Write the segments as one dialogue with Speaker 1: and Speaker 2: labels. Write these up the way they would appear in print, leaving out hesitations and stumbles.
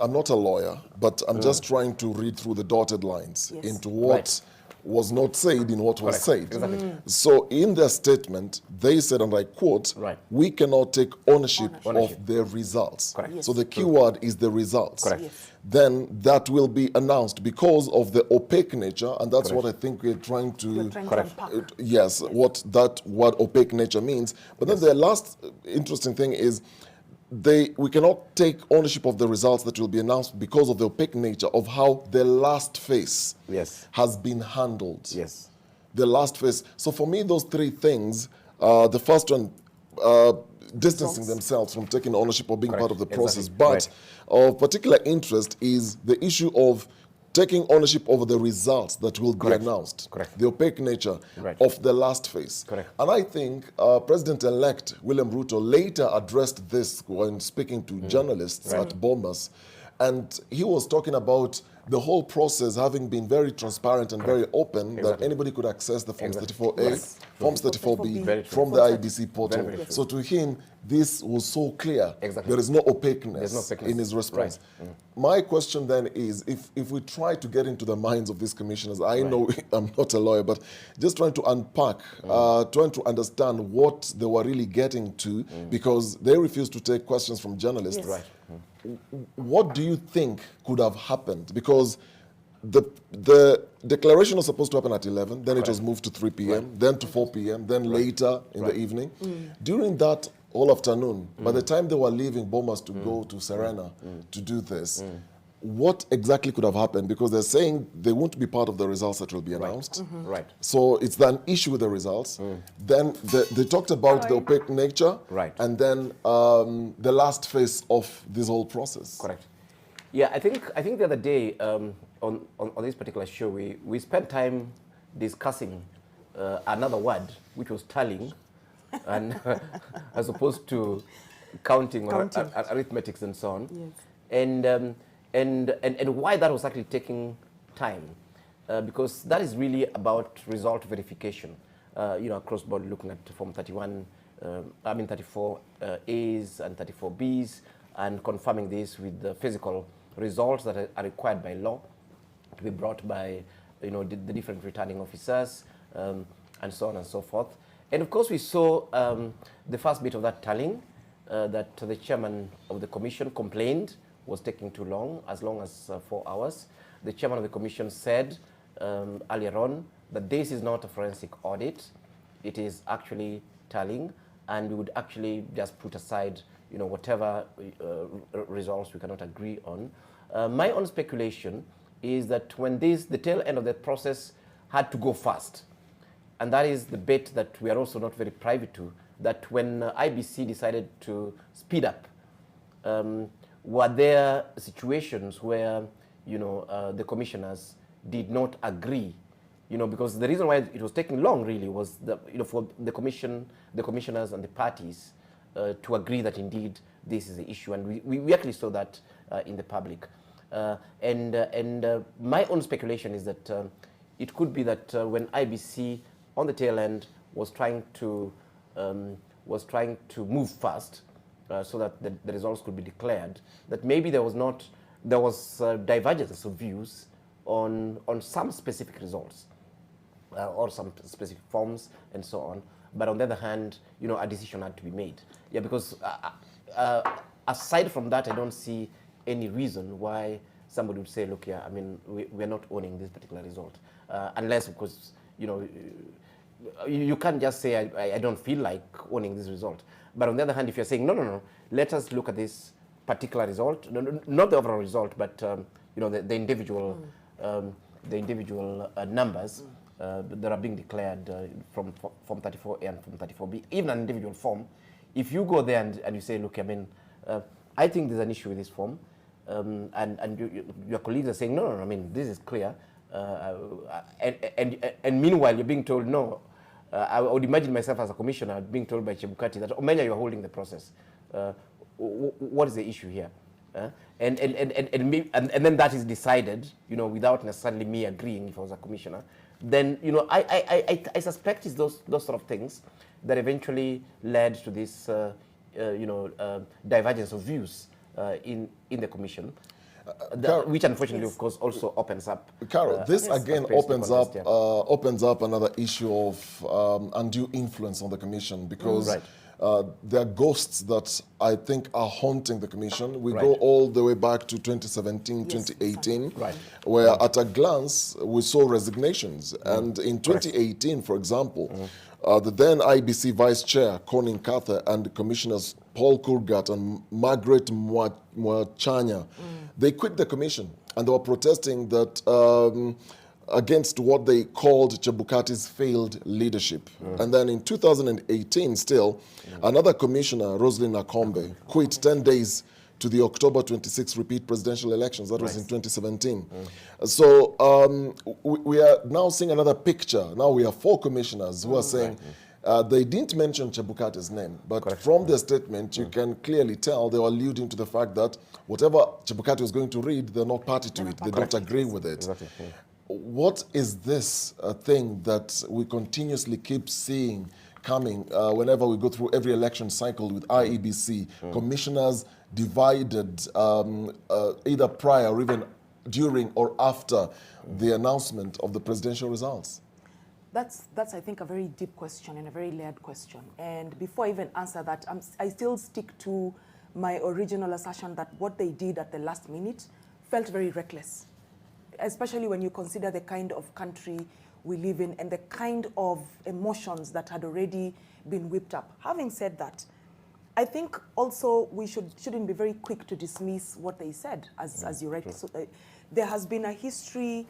Speaker 1: I'm not a lawyer, but I'm just trying to read through the dotted lines into what was not said in what was said.
Speaker 2: Exactly.
Speaker 1: So in their statement, they said, and I quote, we cannot take ownership of the results.
Speaker 2: Correct.
Speaker 1: So the key word is the results.
Speaker 2: Correct.
Speaker 1: Then that will be announced because of the opaque nature, and that's what I think we're trying to
Speaker 2: Correct.
Speaker 1: yes, what that word opaque nature means. But then the last interesting thing is we cannot take ownership of the results that will be announced because of the opaque nature of how the last phase has been handled.
Speaker 2: Yes.
Speaker 1: The last phase. So for me, those three things, the first one, distancing themselves from taking ownership or being part of the process. But of particular interest is the issue of taking ownership over the results that will be announced. The opaque nature of the last phase. And I think President-elect William Ruto later addressed this when speaking to journalists at Bomas. And he was talking about the whole process having been very transparent and very open, that anybody could access the Forms 34A, Forms 34B from the IEBC portal. So to him, this was so clear. There is no opaqueness in his response. My question then is, if we try to get into the minds of these commissioners, I know I'm not a lawyer, but just trying to unpack, trying to understand what they were really getting to, because they refused to take questions from journalists. What do you think could have happened? Because the declaration was supposed to happen at 11, then it was moved to 3 p.m., then to 4 p.m., then later in the evening. During that whole afternoon, by the time they were leaving Bomas to go to Serena to do this, what exactly could have happened? Because they're saying they won't be part of the results that will be announced. So it's an issue with the results. Then they talked about the opaque nature, and then the last phase of this whole process.
Speaker 2: Yeah, I think the other day on this particular show, we spent time discussing another word, which was tallying, and as opposed to counting or arithmetics and so on. And why that was actually taking time, because that is really about result verification, across board, looking at Form 34 A's and 34 B's, and confirming this with the physical results that are required by law to be brought by, the different returning officers, and so on and so forth. And of course, we saw the first bit of that tallying, that the chairman of the commission complained was taking too long as 4 hours. The chairman of the commission said earlier on that this is not a forensic audit. It is actually tallying, and we would actually just put aside, whatever results we cannot agree on. My own speculation is that when the tail end of the process had to go fast, and that is the bit that we are also not very privy to, that when IBC decided to speed up, were there situations where, the commissioners did not agree? Because the reason why it was taking long really was that, for the commissioners and the parties to agree that indeed this is the issue, and we actually saw that in the public. And my own speculation is that it could be that when IBC on the tail end was trying to move fast, so that the results could be declared, that maybe there was divergence of views on some specific results, or some specific forms and so on. But on the other hand, a decision had to be made. Yeah, because aside from that, I don't see any reason why somebody would say, look, yeah, I mean, we're not owning this particular result, unless, of course, you can't just say, I don't feel like owning this result. But on the other hand, if you're saying, no, let us look at this particular result, not the overall result, but the individual numbers that are being declared from Form 34A and Form 34B, even an individual form. If you go there and you say, look, I mean, I think there's an issue with this form, and your colleagues are saying, no, I mean, this is clear, and meanwhile you're being told no. I would imagine myself as a commissioner being told by Chebukati that, Omenya, you are holding the process. What is the issue here? And then that is decided, without necessarily me agreeing if I was a commissioner. Then, I suspect it's those sort of things that eventually led to this, divergence of views in the commission. which unfortunately, of course, also opens up.
Speaker 1: Carol, this again
Speaker 2: space to
Speaker 1: opens
Speaker 2: contest,
Speaker 1: up opens up another issue of undue influence on the commission, because there are ghosts that I think are haunting the commission. We go all the way back to 2017, 2018, where at a glance we saw resignations. And in 2018, for example, the then IEBC Vice Chair, Conin Carter, and Commissioners Paul Kurgat and Margaret Mwachanya, they quit the commission, and they were protesting that against what they called Chebukati's failed leadership. And then in 2018 still, another commissioner, Rosalind Akombe, quit 10 days to the October 26 repeat presidential elections. That was in 2017. So we are now seeing another picture. Now we have 4 commissioners who are saying, they didn't mention Chebukati's name, but from their statement, you can clearly tell they were alluding to the fact that whatever Chebukati was going to read, they're not party to it. They don't agree with it. What is this thing that we continuously keep seeing coming whenever we go through every election cycle with IEBC? Commissioners divided either prior or even during or after the announcement of the presidential results.
Speaker 3: That's I think, a very deep question and a very layered question. And before I even answer that, I still stick to my original assertion that what they did at the last minute felt very reckless, especially when you consider the kind of country we live in and the kind of emotions that had already been whipped up. Having said that, I think also we shouldn't be very quick to dismiss what they said, as you rightly so. There has been a history,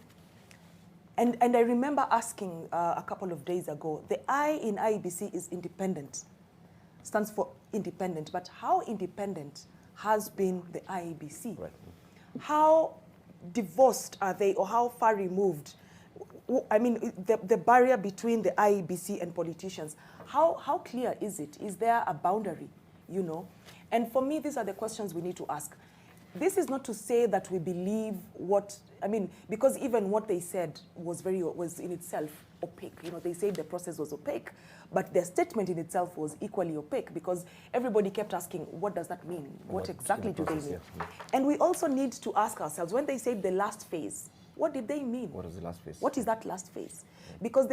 Speaker 3: and I remember asking a couple of days ago, the I in IEBC is independent, stands for independent, but how independent has been the IEBC? How divorced are they, or how far removed? I mean, the barrier between the IEBC and politicians, how clear is it? Is there a boundary, you know? And for me, these are the questions we need to ask. This is not to say that we believe what, I mean, because even what they said was in itself opaque. You know, they said the process was opaque, but their statement in itself was equally opaque, because everybody kept asking, what does that mean? What exactly do they mean? And we also need to ask ourselves, when they said the last phase, what did they mean? What is the last phase? What is that last phase? Because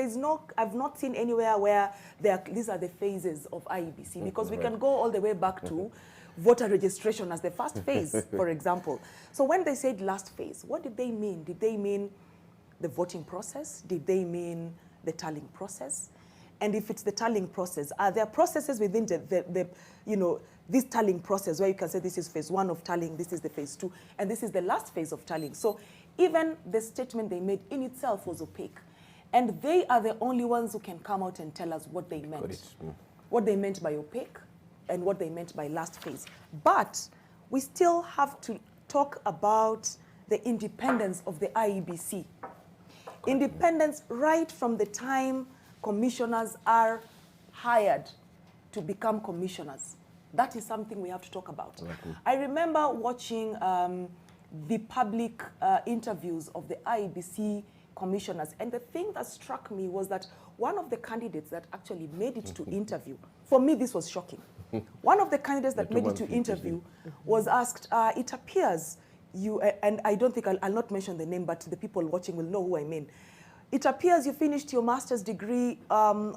Speaker 3: I've not seen anywhere where these are the phases of IEBC, because we can go all the way back to voter registration as the first phase, for example. So when they said last phase, what did they mean? Did they mean the voting process? Did they mean the tallying process? And if it's the tallying process, are there processes within the this tallying process where you can say this is phase 1 of tallying, this is the phase 2, and this is the last phase of tallying? So even the statement they made in itself was opaque. And they are the only ones who can come out and tell us what they meant. What they meant by opaque and what they meant by last phase. But we still have to talk about the independence of the IEBC. Independence right from the time commissioners are hired to become commissioners. That is something we have to talk about. I remember watching the public interviews of the IEBC commissioners, and the thing that struck me was that one of the candidates that actually made it to interview, for me this was shocking. One of the candidates that made it to interview was asked, it appears you, and I don't think I'll not mention the name, but the people watching will know who I mean. It appears you finished your master's degree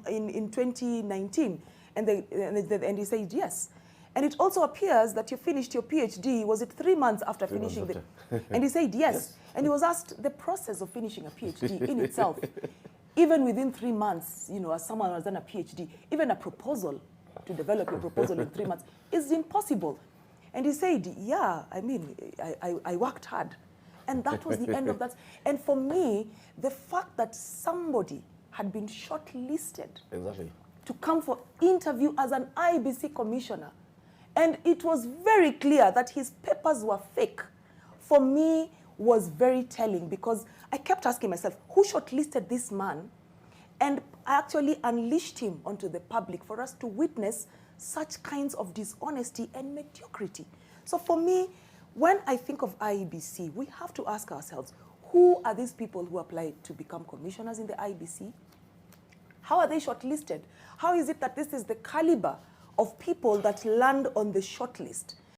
Speaker 3: in 2019, and he said yes. And it also appears that you finished your PhD, was it 3 months after finishing the... And he said yes. And he was asked the process of finishing a PhD in itself, even within 3 months, you know, as someone who has done a PhD, even a proposal, to develop a proposal in 3 months, is impossible. And he said, yeah, I mean, I worked hard. And that was the end of that. And for me, the fact that somebody had been shortlisted to come for interview as an IEBC commissioner, and it was very clear that his papers were fake, for me was very telling, because I kept asking myself, who shortlisted this man? And I actually unleashed him onto the public for us to witness such kinds of dishonesty and mediocrity. So for me, when I think of IEBC, we have to ask ourselves, who are these people who applied to become commissioners in the IEBC? How are they shortlisted? How is it that this is the caliber of people that land on the shortlist?